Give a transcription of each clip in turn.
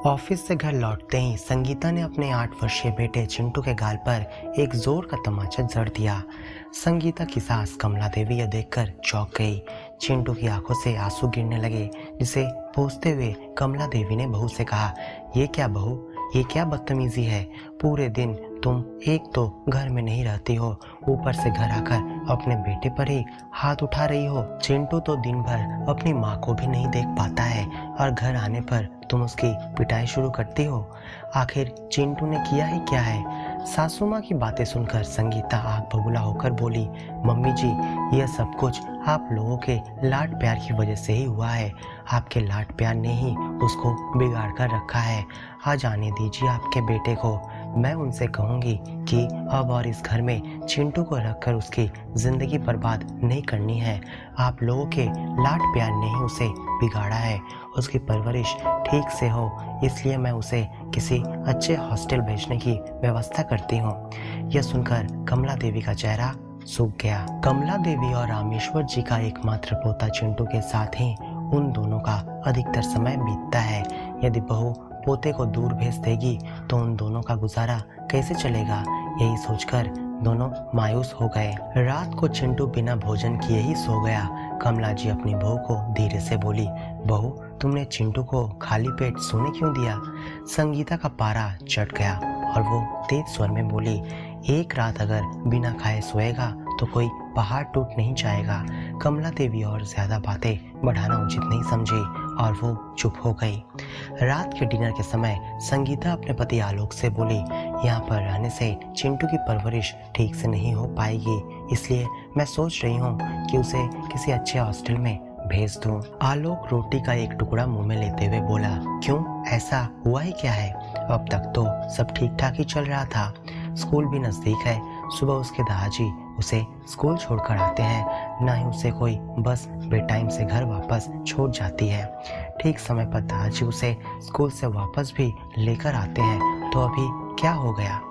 Office से घर लौटते ही संगीता ने अपने 8 वर्षीय बेटे चिंटू के गाल पर एक जोर का तमाचा जड़ दिया। संगीता की सास कमला देवी यह देखकर चौंक गई। चिंटू की आंखों से आंसू गिरने लगे, जिसे पोंछते हुए कमला देवी ने बहू से कहा, ये क्या बहू, ये क्या बदतमीजी है। पूरे दिन तुम एक तो घर में नहीं रहती हो, ऊपर से घर आकर अपने बेटे पर ही हाथ उठा रही हो। चिंटू तो दिन भर अपनी माँ को भी नहीं देख पाता है और घर आने पर तुम उसकी पिटाई शुरू करती हो। आखिर चिंटू ने किया ही क्या है। सासू माँ की बातें सुनकर संगीता आग बबूला होकर बोली, मम्मी जी, यह सब कुछ आप लोगों के लाड प्यार की वजह से ही हुआ है। आपके लाड प्यार ने ही उसको बिगाड़ कर रखा है। आज आने दीजिए आपके बेटे को। मैं उनसे कहूँगी कि अब और इस घर में चिंटू को रखकर उसकी ज़िंदगी बर्बाद नहीं करनी है। आप लोगों के लाड प्यार ने ही उसे बिगाड़ा है। उसकी परवरिश ठीक से हो, इसलिए मैं उसे किसी अच्छे हॉस्टल भेजने की व्यवस्था करती हूँ। यह सुनकर कमला देवी का चेहरा सूख गया। कमला देवी और रामेश्वर जी का एकमात्र पोता चिंटू के साथ ही उन दोनों का अधिकतर समय बीतता है। यदि बहू पोते को दूर भेज देगी तो उन दोनों का गुजारा कैसे चलेगा, यही सोचकर दोनों मायूस हो गए। रात को चिंटू बिना भोजन किए ही सो गया। कमला जी अपनी बहू को धीरे से बोली, बहू, तुमने चिंटू को खाली पेट सोने क्यों दिया। संगीता का पारा चढ़ गया और वो तेज स्वर में बोली, एक रात अगर बिना खाए सोएगा तो कोई पहाड़ टूट नहीं जाएगा। कमला देवी और ज्यादा बातें बढ़ाना उचित नहीं समझी और वो चुप हो गई। रात के डिनर के समय संगीता अपने पति आलोक से बोली, यहाँ पर रहने से चिंटू की परवरिश ठीक से नहीं हो पाएगी, इसलिए मैं सोच रही हूँ कि उसे किसी अच्छे हॉस्टल में भेज दूँ। आलोक रोटी का एक टुकड़ा मुंह में लेते हुए बोला, क्यों, ऐसा हुआ ही क्या है। अब तक तो सब ठीक ठाक ही चल रहा था। स्कूल भी नज़दीक है। सुबह उसके दादाजी उसे स्कूल छोड़कर आते हैं, ना ही उसे कोई बस बेटाइम से घर वापस छोड़ जाती है। ठीक समय पर दादाजी उसे स्कूल से वापस भी लेकर आते हैं। तो अभी क्या हो गया।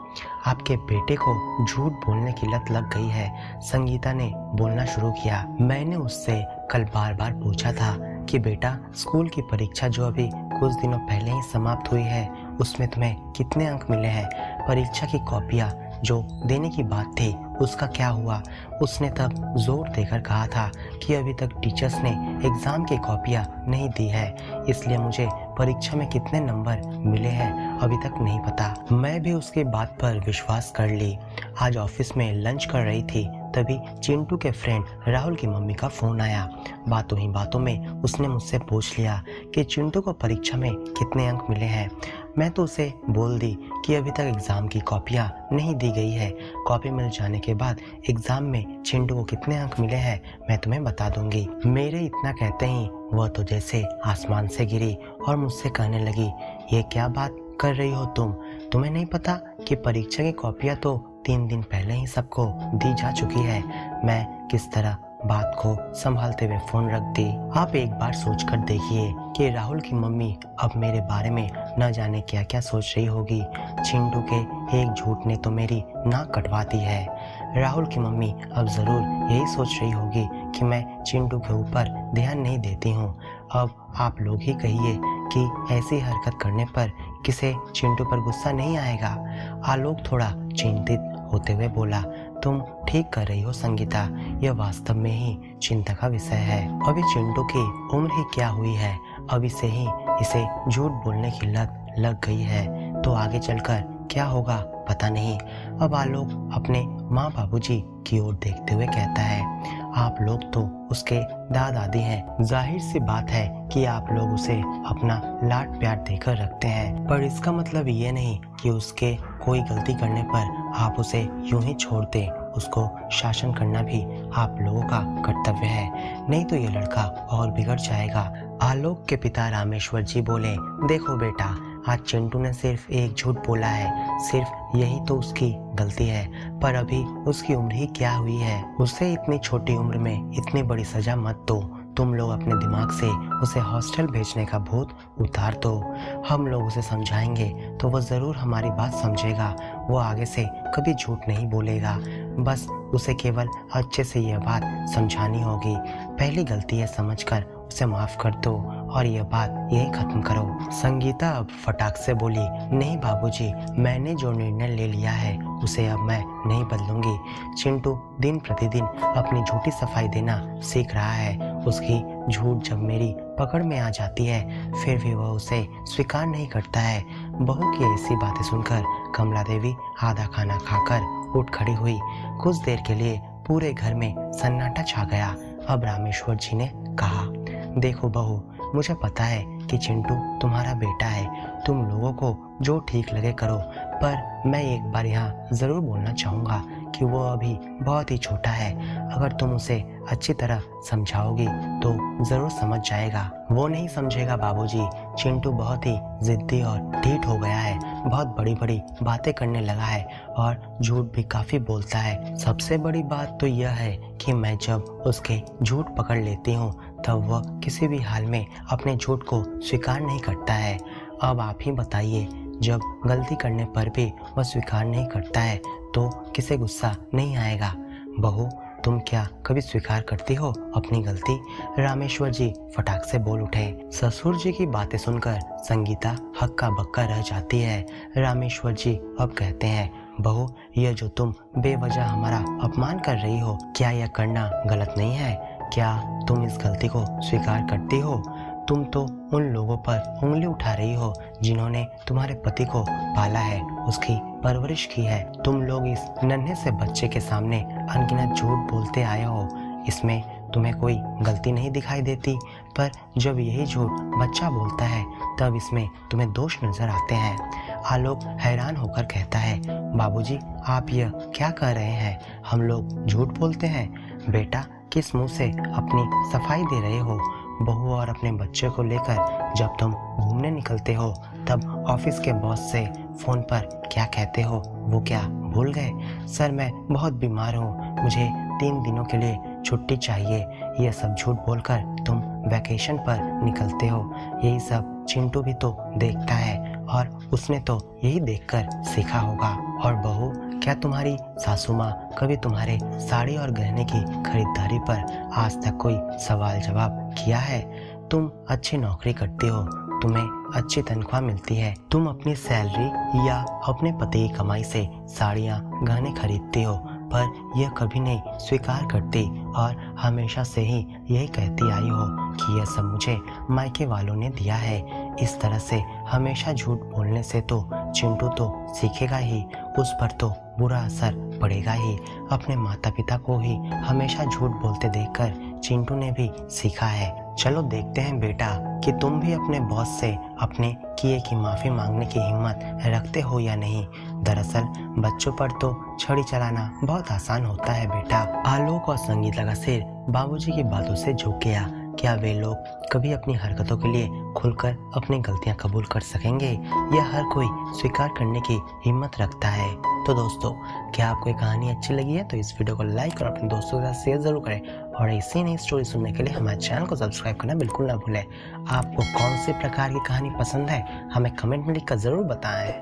आपके बेटे को झूठ बोलने की लत लग गई है। संगीता ने बोलना शुरू किया। मैंने उससे कल बार बार पूछा था कि बेटा, स्कूल की परीक्षा जो अभी कुछ दिनों पहले ही समाप्त हुई है, उसमें तुम्हें कितने अंक मिले हैं। परीक्षा की कॉपियाँ जो देने की बात थी, उसका क्या हुआ। उसने तब जोर देकर कहा था कि अभी तक टीचर्स ने एग्ज़ाम की कॉपियाँ नहीं दी है, इसलिए मुझे परीक्षा में कितने नंबर मिले हैं अभी तक नहीं पता। मैं भी उसकी बात पर विश्वास कर ली। आज ऑफिस में लंच कर रही थी, तभी चिंटू के फ्रेंड राहुल की मम्मी का फ़ोन आया। बातों ही बातों में उसने मुझसे पूछ लिया कि चिंटू को परीक्षा में कितने अंक मिले हैं। मैं तो उसे बोल दी कि अभी तक एग्ज़ाम की कॉपियाँ नहीं दी गई है। कॉपी मिल जाने के बाद एग्ज़ाम में चिंटू को कितने अंक मिले हैं मैं तुम्हें बता दूंगी। मेरे इतना कहते ही वह तो जैसे आसमान से गिरी और मुझसे कहने लगी, ये क्या बात कर रही हो तुम। तुम्हें नहीं पता कि परीक्षा की कॉपियाँ तो 3 दिन पहले ही सबको दी जा चुकी है। मैं किस तरह बात को संभालते हुए फोन रख दी। आप एक बार सोच कर देखिए कि राहुल की मम्मी अब मेरे बारे में न जाने क्या क्या सोच रही होगी। चिंटू के एक झूठ ने तो मेरी नाक कटवा दी है। राहुल की मम्मी अब ज़रूर यही सोच रही होगी कि मैं चिंटू के ऊपर ध्यान नहीं देती हूँ। अब आप लोग ही कहिए कि ऐसी हरकत करने पर किसे चिंटू पर गुस्सा नहीं आएगा। आलोक थोड़ा चिंतित होते हुए बोला, तुम ठीक कर रही हो संगीता, यह वास्तव में ही चिंता का विषय है। अभी चिंटू की उम्र ही क्या हुई है, अभी से ही इसे झूठ बोलने की लत लग गई है, तो आगे चलकर क्या होगा पता नहीं। अब आलोक अपने माँ बाबूजी की ओर देखते हुए कहता है, आप लोग तो उसके दादा दादी हैं। जाहिर सी बात है कि आप लोग उसे अपना लाड प्यार देकर रखते हैं, पर इसका मतलब ये नहीं कि उसके कोई गलती करने पर आप उसे यूं ही छोड़ दें। उसको शासन करना भी आप लोगों का कर्तव्य है, नहीं तो ये लड़का और बिगड़ जाएगा। आलोक के पिता रामेश्वर जी बोले, देखो बेटा, आज चिंटू ने सिर्फ एक झूठ बोला है, सिर्फ यही तो उसकी गलती है, पर अभी उसकी उम्र ही क्या हुई है। उसे इतनी छोटी उम्र में इतनी बड़ी सजा मत दो। तुम लोग अपने दिमाग से उसे हॉस्टल भेजने का भूत उतार दो। हम लोग उसे समझाएंगे तो वो ज़रूर हमारी बात समझेगा। वो आगे से कभी झूठ नहीं बोलेगा। बस उसे केवल अच्छे से यह बात समझानी होगी। पहली गलती है समझकर उसे माफ कर दो और यह बात यहीं खत्म करो। संगीता अब फटाक से बोली, नहीं बाबूजी, मैंने जो निर्णय ले लिया है उसे अब मैं नहीं बदलूंगी। चिंटू दिन प्रतिदिन अपनी झूठी सफाई देना सीख रहा है। उसकी झूठ जब मेरी पकड़ में आ जाती है फिर भी वह उसे स्वीकार नहीं करता है। बहू की ऐसी बातें सुनकर कमला देवी आधा खाना खाकर उठ खड़ी हुई। कुछ देर के लिए पूरे घर में सन्नाटा छा गया। अब रामेश्वर जी ने कहा, देखो बहू, मुझे पता है कि चिंटू तुम्हारा बेटा है, तुम लोगों को जो ठीक लगे करो, पर मैं एक बार यहाँ ज़रूर बोलना चाहूँगा कि वो अभी बहुत ही छोटा है। अगर तुम उसे अच्छी तरह समझाओगी तो ज़रूर समझ जाएगा। वो नहीं समझेगा बाबूजी, चिंटू बहुत ही ज़िद्दी और ढीठ हो गया है, बहुत बड़ी बड़ी बातें करने लगा है और झूठ भी काफ़ी बोलता है। सबसे बड़ी बात तो यह है कि मैं जब उसके झूठ पकड़ लेती हूँ तब वह किसी भी हाल में अपने झूठ को स्वीकार नहीं करता है। अब आप ही बताइए, जब गलती करने पर भी वह स्वीकार नहीं करता है तो किसे गुस्सा नहीं आएगा? बहू, तुम क्या कभी स्वीकार करती हो अपनी गलती? रामेश्वर जी फटाक से बोल उठे। ससुर जी की बातें सुनकर संगीता हक्का बक्का रह जाती है। रामेश्वर जी अब कहते हैं, बहू, यह जो तुम बेवजह हमारा अपमान कर रही हो, क्या यह करना गलत नहीं है? क्या तुम इस गलती को स्वीकार करती हो? तुम तो उन लोगों पर उंगली उठा रही हो जिन्होंने तुम्हारे पति को पाला है, उसकी परवरिश की है। तुम लोग इस नन्हे से बच्चे के सामने अनगिनत झूठ बोलते आए हो, इसमें तुम्हें कोई गलती नहीं दिखाई देती, पर जब यही झूठ बच्चा बोलता है तब इसमें तुम्हें दोष नजर आते हैं। आलोक हैरान होकर कहता है, बाबूजी, आप यह क्या कह रहे हैं? हम लोग झूठ बोलते हैं? बेटा, किस मुंह से अपनी सफाई दे रहे हो? बहू और अपने बच्चे को लेकर जब तुम घूमने निकलते हो तब ऑफिस के बॉस से फोन पर क्या कहते हो, वो क्या भूल गए? सर, मैं बहुत बीमार हूँ, मुझे 3 दिनों के लिए छुट्टी चाहिए। यह सब झूठ बोलकर तुम वैकेशन पर निकलते हो। यही सब चिंटू भी तो देखता है और उसने तो यही देखकर सीखा होगा। और बहू, क्या तुम्हारी सासू माँ कभी तुम्हारे साड़ी और गहने की खरीदारी पर आज तक कोई सवाल जवाब किया है? तुम अच्छी नौकरी करती हो, तुम्हें अच्छी तनख्वाह मिलती है, तुम अपनी सैलरी या अपने पति की कमाई से साड़ियाँ गहने खरीदती हो, पर यह कभी नहीं स्वीकार करती और हमेशा से ही यही कहती आई हो कि यह सब मुझे मायके वालों ने दिया है। इस तरह से हमेशा झूठ बोलने से तो चिंटू तो सीखेगा ही, उस पर तो बुरा असर पड़ेगा ही। अपने माता पिता को ही हमेशा झूठ बोलते देखकर चिंटू ने भी सीखा है। चलो देखते हैं बेटा कि तुम भी अपने बॉस से अपने किए की माफ़ी मांगने की हिम्मत रखते हो या नहीं। दरअसल बच्चों पर तो छड़ी चलाना बहुत आसान होता है बेटा। आलोक और संगीता का सिर बाबूजी की बातों से झुक गया। क्या वे लोग कभी अपनी हरकतों के लिए खुलकर अपनी गलतियां कबूल कर सकेंगे? यह हर कोई स्वीकार करने की हिम्मत रखता है। तो दोस्तों, क्या आपको ये कहानी अच्छी लगी है तो इस वीडियो को लाइक और अपने दोस्तों के साथ शेयर जरूर करें और ऐसी नई स्टोरी सुनने के लिए हमारे चैनल को सब्सक्राइब करना बिल्कुल ना भूलें। आपको कौन सी प्रकार की कहानी पसंद है हमें कमेंट में लिखकर ज़रूर बताएं।